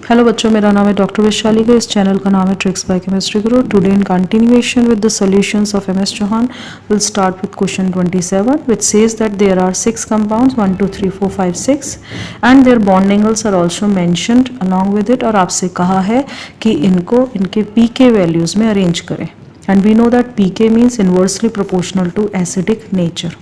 Hello बच्चों, मेरा नाम है डॉक्टर वैशाली का। इस चैनल का नाम है tricks by chemistry Guru. Today in continuation with the solutions of M S Chauhan will start with question 27 which says that there are 6 compounds 1 2 3 4 5 6 and their bond angles are also mentioned along with it। और आपसे कहा है कि इनको इनके pK values में arrange करें and we know that pK means inversely proportional to acidic nature.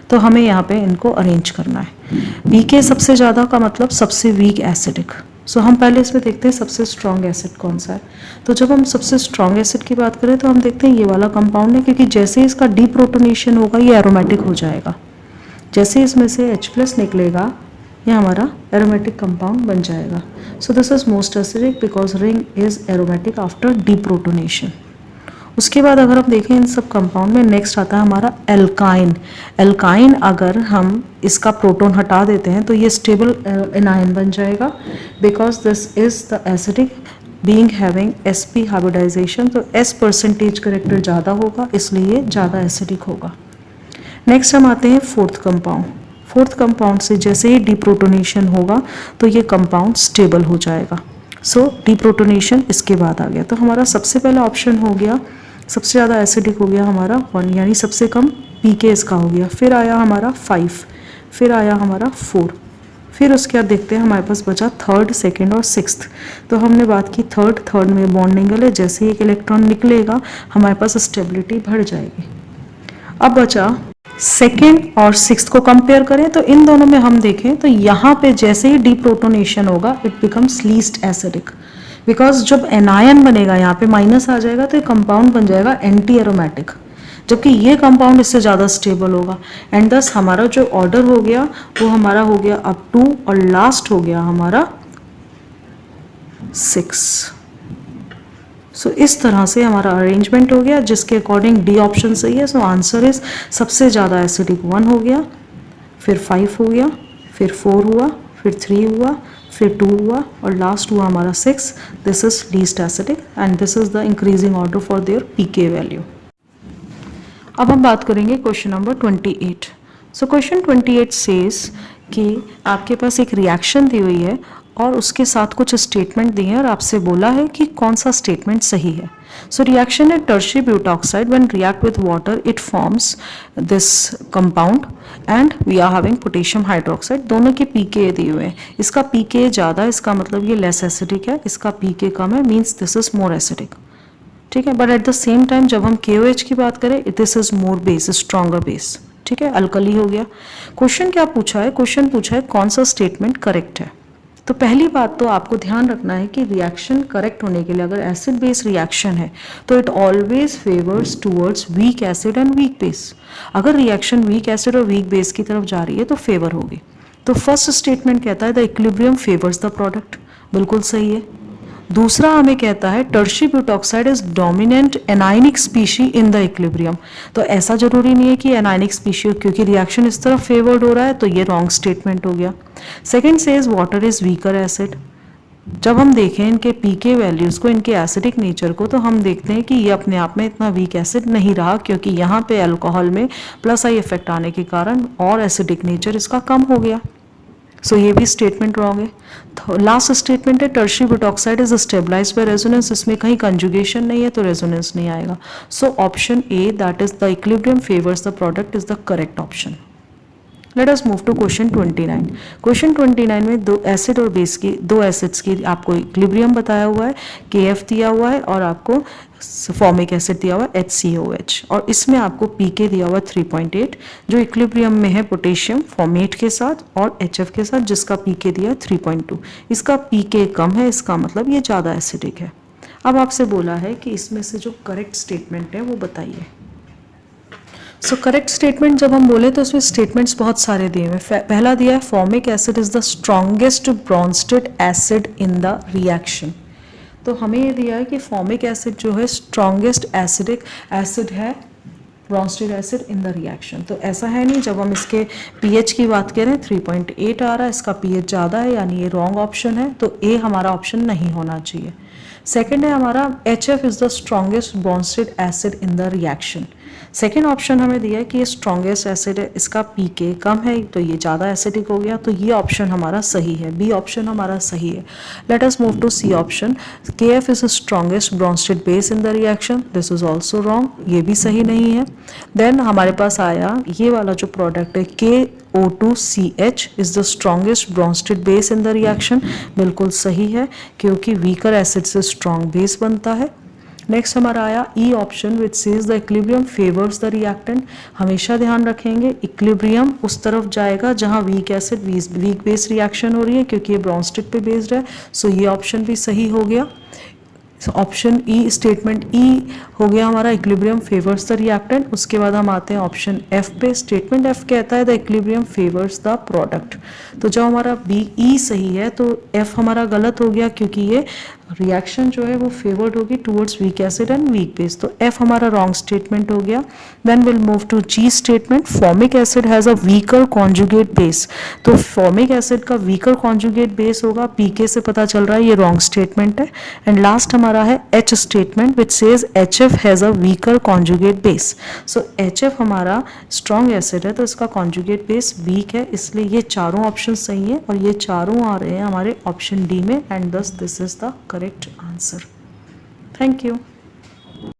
तो हमें यहाँ पे इनको अरेंज करना है। pK सबसे ज़्यादा का मतलब सबसे वीक एसिडिक। सो हम पहले इसमें देखते हैं सबसे स्ट्रॉन्ग एसिड कौन सा है। तो जब हम सबसे स्ट्रॉन्ग एसिड की बात करें तो हम देखते हैं ये वाला कंपाउंड है, क्योंकि जैसे इसका डीप्रोटोनेशन होगा ये एरोमेटिक हो जाएगा। जैसे इसमें से H+ निकलेगा ये हमारा एरोमेटिक कंपाउंड बन जाएगा। So this is most acidic because ring is aromatic after deprotonation. उसके बाद अगर हम देखें इन सब कंपाउंड में नेक्स्ट आता है हमारा एल्काइन। एल्काइन अगर हम इसका प्रोटॉन हटा देते हैं तो ये स्टेबल एनायन बन जाएगा because this is the acidic being having sp hybridization. तो s परसेंटेज करेक्टर ज़्यादा होगा इसलिए ज़्यादा एसिडिक होगा। नेक्स्ट हम आते हैं फोर्थ कंपाउंड। फोर्थ कंपाउंड से जैसे ही डीप्रोटोनेशन होगा तो ये कंपाउंड स्टेबल हो जाएगा। सो डीप्रोटोनेशन इसके बाद आ गया। तो हमारा सबसे पहला ऑप्शन हो गया, सबसे ज़्यादा एसिडिक हो गया हमारा 1, यानी सबसे कम pK इसका हो गया। फिर आया हमारा 5, फिर आया हमारा 4, फिर उसके बाद देखते हैं हमारे पास बचा थर्ड, सेकंड और सिक्स्थ। तो हमने बात की थर्ड में बॉन्ड एंगल है, जैसे ही एक इलेक्ट्रॉन निकलेगा हमारे पास स्टेबिलिटी बढ़ जाएगी। अब बचा सेकेंड और सिक्स्थ को कंपेयर करें तो इन दोनों में हम देखें तो यहाँ पे जैसे ही डीप्रोटोनेशन होगा it becomes least acidic because जब एनायन बनेगा यहाँ पे माइनस आ जाएगा तो ये कंपाउंड बन जाएगा एंटी एरोमेटिक, जबकि ये कंपाउंड इससे ज़्यादा स्टेबल होगा। एंड दस हमारा जो ऑर्डर हो गया वो हमारा हो गया अप टू और लास्ट हो गया हमारा 6। सो इस तरह से हमारा अरेंजमेंट हो गया जिसके अकॉर्डिंग डी ऑप्शन सही है। सो आंसर इज सबसे ज़्यादा एसिडिक 1 हो गया, फिर 5 हो गया, फिर 4 हुआ, फिर 3 हुआ, फिर 2 हुआ और लास्ट हुआ हमारा 6। This is least acidic and this is the increasing order for their pK value. अब हम बात करेंगे question number 28। So question 28 says कि आपके पास एक रिएक्शन दी हुई है और उसके साथ कुछ स्टेटमेंट दिए हैं और आपसे बोला है कि कौन सा स्टेटमेंट सही है। सो रिएक्शन है tertiary butoxide when react with water it forms this compound and we are having potassium hydroxide. दोनों के pK दिए हुए हैं। इसका pK ज़्यादा है, इसका मतलब ये लेस एसिडिक है, इसका pK कम है, means this is more acidic. ठीक है, but at the same time जब हम KOH की बात करें this is more base, stronger base. ठीक है, अल्कली हो गया। क्वेश्चन क्या पूछा है? क्वेश्चन पूछा है कौन सा स्टेटमेंट करेक्ट है। तो पहली बात तो आपको ध्यान रखना है कि रिएक्शन करेक्ट होने के लिए अगर एसिड बेस रिएक्शन है तो it always favours towards weak acid and weak base. अगर रिएक्शन वीक एसिड और वीक बेस की तरफ जा रही है तो फेवर होगी। तो फर्स्ट स्टेटमेंट कहता है the equilibrium favours the product, बिल्कुल सही है। दूसरा हमें कहता है tertiary butoxide is dominant anionic species in the equilibrium. तो ऐसा जरूरी नहीं है कि एनायनिक स्पीशी, क्योंकि रिएक्शन इस तरफ फेवर्ड हो रहा है तो ये रॉन्ग स्टेटमेंट हो गया। Second says water is weaker acid. जब हम देखें इनके pK वैल्यूज को, इनके एसिडिक नेचर को, तो हम देखते हैं कि ये अपने आप में इतना वीक एसिड नहीं रहा, क्योंकि यहाँ पे अल्कोहल में +I इफेक्ट आने के कारण और एसिडिक नेचर इसका कम हो गया। सो ये भी स्टेटमेंट रॉन्ग है। तो लास्ट स्टेटमेंट है tertiary butoxide is stabilized by resonance. इसमें कहीं कंजुगेशन नहीं है तो रेजोनेंस नहीं आएगा। So option A that is the equilibrium favours the product is the correct option. Let us move to question 29। Question 29 में दो एसिड और बेस की, दो एसिड्स की आपको इक्विलिब्रियम बताया हुआ है, KF दिया हुआ है और आपको फॉर्मिक एसिड दिया हुआ है HCOH, और इसमें आपको pK दिया हुआ है 3.8 जो इक्विलिब्रियम में है पोटेशियम फॉर्मेट के साथ और HF के साथ, जिसका pK दिया है 3.2। इसका pK कम है, इसका मतलब ये ज़्यादा एसिडिक है। अब आपसे बोला है कि इसमें से जो करेक्ट स्टेटमेंट है वो बताइए। सो करेक्ट स्टेटमेंट जब हम बोले तो इसमें स्टेटमेंट्स बहुत सारे दिए हुए। पहला दिया है formic acid is the strongest Brønsted acid in the reaction. तो हमें ये दिया है कि फॉर्मिक एसिड जो है स्ट्रॉन्गेस्ट एसिडिक एसिड है, Brønsted acid in the reaction. तो ऐसा है नहीं। जब हम इसके pH की बात करें 3.8 आ रहा है, इसका pH ज़्यादा है, यानी ये रॉन्ग ऑप्शन है। तो ए हमारा ऑप्शन नहीं होना चाहिए। सेकेंड है हमारा HF is the strongest Brønsted acid in the reaction. Second option हमें दिया है कि ये स्ट्रॉन्गेस्ट एसिड है, इसका पीके कम है तो ये ज़्यादा एसिडिक हो गया, तो ये ऑप्शन हमारा सही है, बी ऑप्शन हमारा सही है। Let us move to C option, KF is the strongest Bronsted base in the reaction, this is also wrong, ये भी सही नहीं है। देन हमारे पास आया ये वाला जो प्रोडक्ट है KO2CH is the strongest Bronsted base in the reaction, बिल्कुल सही है क्योंकि वीकर एसिड से स्ट्रॉन्ग बेस बनता है। नेक्स्ट हमारा आया E option which says the equilibrium favours the reactant. हमेशा ध्यान रखेंगे इक्विलिब्रियम उस तरफ जाएगा जहां weak acid weak base reaction हो रही है, क्योंकि ये ब्रॉन्स्टेड पे बेस्ड है, सो ये ऑप्शन भी सही हो गया। ऑप्शन ई, स्टेटमेंट ई हो गया हमारा इक्विलिब्रियम फेवर्स द रिएक्टेंट। उसके बाद हम आते हैं ऑप्शन एफ पे, स्टेटमेंट एफ कहता है the equilibrium favours the product. तो जब हमारा बी ई सही है तो एफ हमारा गलत हो गया, क्योंकि ये रिएक्शन जो है वो फेवर्ड होगी towards weak acid and weak base, तो एफ हमारा रॉन्ग स्टेटमेंट हो गया। Then will move to G statement, formic acid has a weaker conjugate base. तो फॉर्मिक एसिड का वीकर कॉन्जुगेट बेस होगा, पीके से पता चल रहा है, ये रॉन्ग स्टेटमेंट है। एंड लास्ट हमारा है H statement which says HF has a weaker conjugate base. So HF हमारा स्ट्रॉन्ग एसिड है तो इसका कॉन्जुगेट बेस वीक है, इसलिए ये चारों ऑप्शन सही है और ये चारों आ रहे हैं हमारे ऑप्शन डी में, एंड दस this is the correct answer. Thank you.